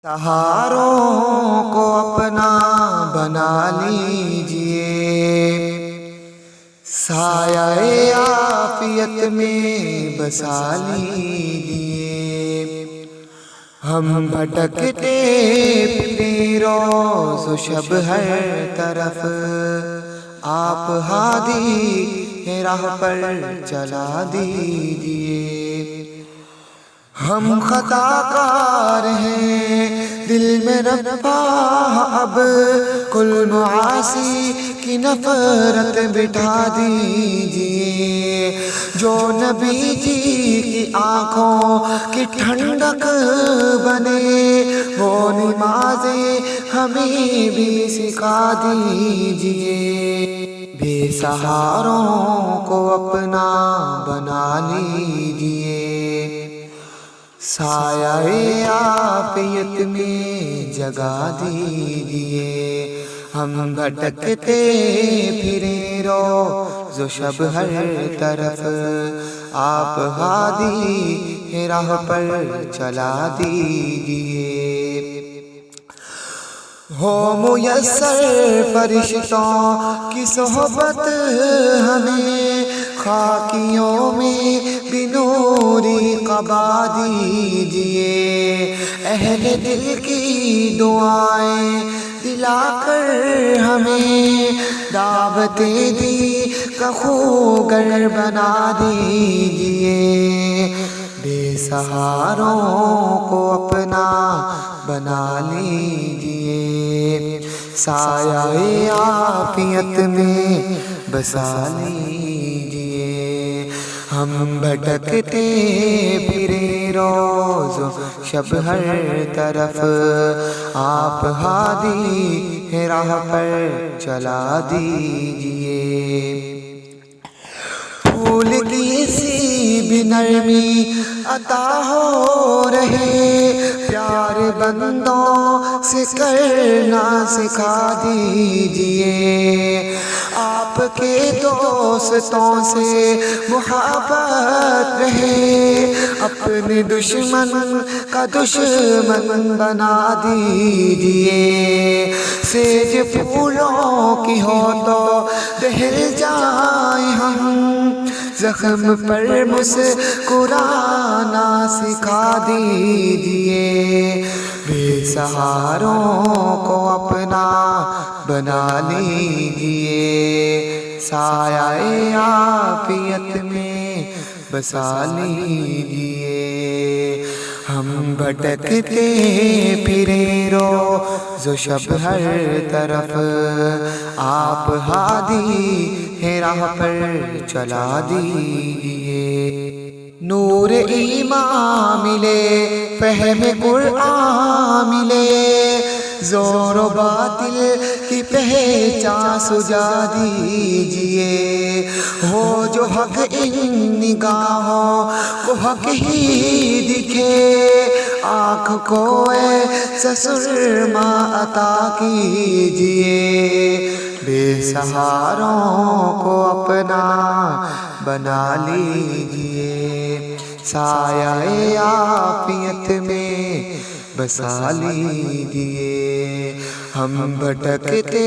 سہاروں کو اپنا بنا لیجئے، سایہ عافیت میں بسا لیجئے۔ ہم بھٹکتے پھریں روز و شب ہر طرف، آپ ہادی راہ پر چلا دیجئے۔ ہم خطا کار ہیں، دل میں رفع اب کل معاصی کی نفرت بٹھا دیجئے۔ جو نبی جی کی آنکھوں کی ٹھنڈک بنے، وہ نمازیں ہمیں بھی سکھا دیجئے۔ بے سہاروں کو اپنا بنا لیجئے، سایہ عافیت میں جگا دیجئے۔ ہم بھٹکتے پھریں روز و شب ہر طرف، آپ ہادی راہ پر چلا دیجئے۔ ہو میسر فرشتوں کی صحبت ہمیں، خاکیوں میں بھی نوری قبا دیجئے۔ اہل دل کی دعائیں دلا کر ہمیں، دعوتیں دی کا خوگر بنا دیجئے۔ بے سہاروں کو اپنا بنا لیجئے، سایہ عافیت میں بسا لیجئے۔ ہم بھٹکتے پھریں روز و شب ہر طرف، آپ ہادی راہ پر چلا دیجئے۔ پھول کی سی بھی نرمی عطا ہو رہے، پیار بندوں سے کرنا سکھا دیجئے۔ آپ کے دوستوں سے محبت رہے، اپنے دشمن کا دشمن بنا دیجئے۔ سیج پھولوں کی ہو تو دہل جائیں ہم، زخم پر مسکرانا سکھا دیجئے۔ بے سہاروں کو اپنا بنا لیجئے، سایہ عافیت میں بسا لیجئے۔ ہم بھٹکتے پھریں روز و شب ہر طرف، آپ ہادی راہ پر چلا دیجئے۔ نور ایمان ملے، فہم قرآن ملے، زور و باطل کی پہچان سجا دیجئے۔ ہو جو حق ان نگاہوں کو حق ہی دکھے، آنکھ کو ایسا سرما عطا کیجئے۔ بے سہاروں کو اپنا بنا لیجئے، سایہ عافیت میں بسا لیجئے۔ ہم بھٹکتے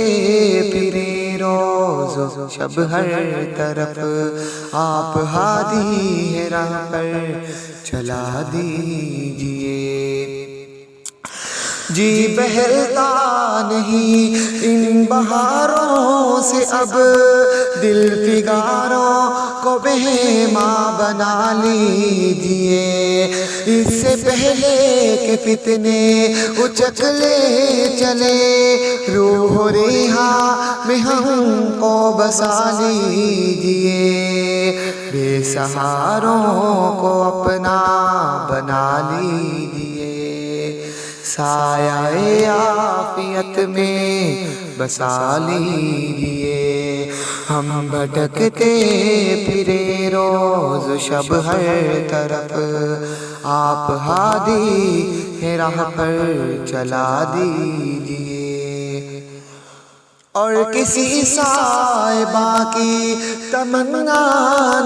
پھریں روز و شب ہر طرف، آپ ہادی راہ پر چلا دیجئے۔ جی بہلتا نہیں ان بہاروں سے اب، دل فگاروں کو مہماں بنا لیجئے۔ اس سے پہلے کہ فتنے اچک لے چلے، روح ریحاں میں ہم کو بسا لیجئے۔ بے سہاروں کو اپنا بنا لیجئے، سایہ عافیت میں بسا لیجئے۔ ہم بھٹکتے پھریں روز و شب ہر طرف، آپ ہادی راہ پر چلا دیجئے۔ اور کسی صاحبہ کی تمنا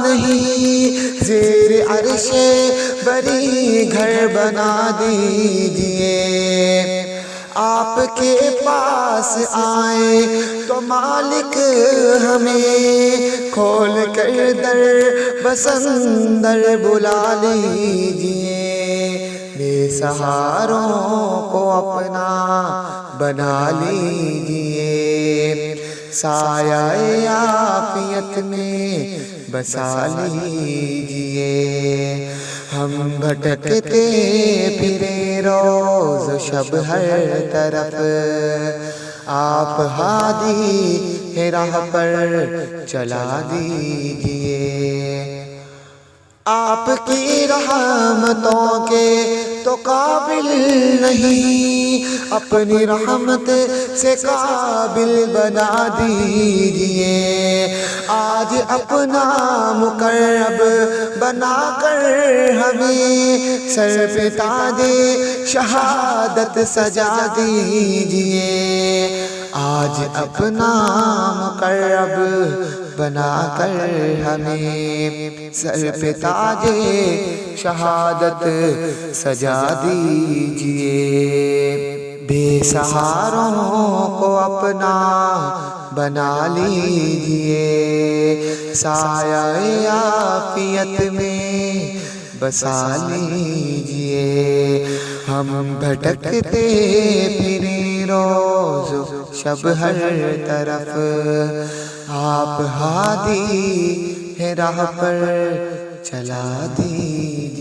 نہیں، زیر عرش بری گھر بنا دیجئے۔ کے پاس آئیں تو مالک ہمیں کھول کر در بسندر بلا لیجئے، بے سہاروں کو اپنا بنا لیجئے، سایہ عافیت میں بسا لیجئے۔ ہم بھٹکتے پھرے روز و شب ہر طرف، آپ ہادی ہے راہ پر چلا دیجئے، آپ کی رحمتوں کے تو قابل نہیں، اپنی رحمت سے قابل بنا دیجئے، آج اپنا مقرب بنا کر ہمیں سر پہ تاج شہادت سجا دیجئے، آج اپنا مقرب بنا کر ہمیں سر پہ تاج شہادت سجا دیجئے، بے سہاروں کو اپنا بنا لیجئے، سایہ عافیت میں بسا لیجئے۔ ہم بھٹکتے پھرے روز شب ہر طرف، آپ ہادی ہے راہ پر چلا دیجئے۔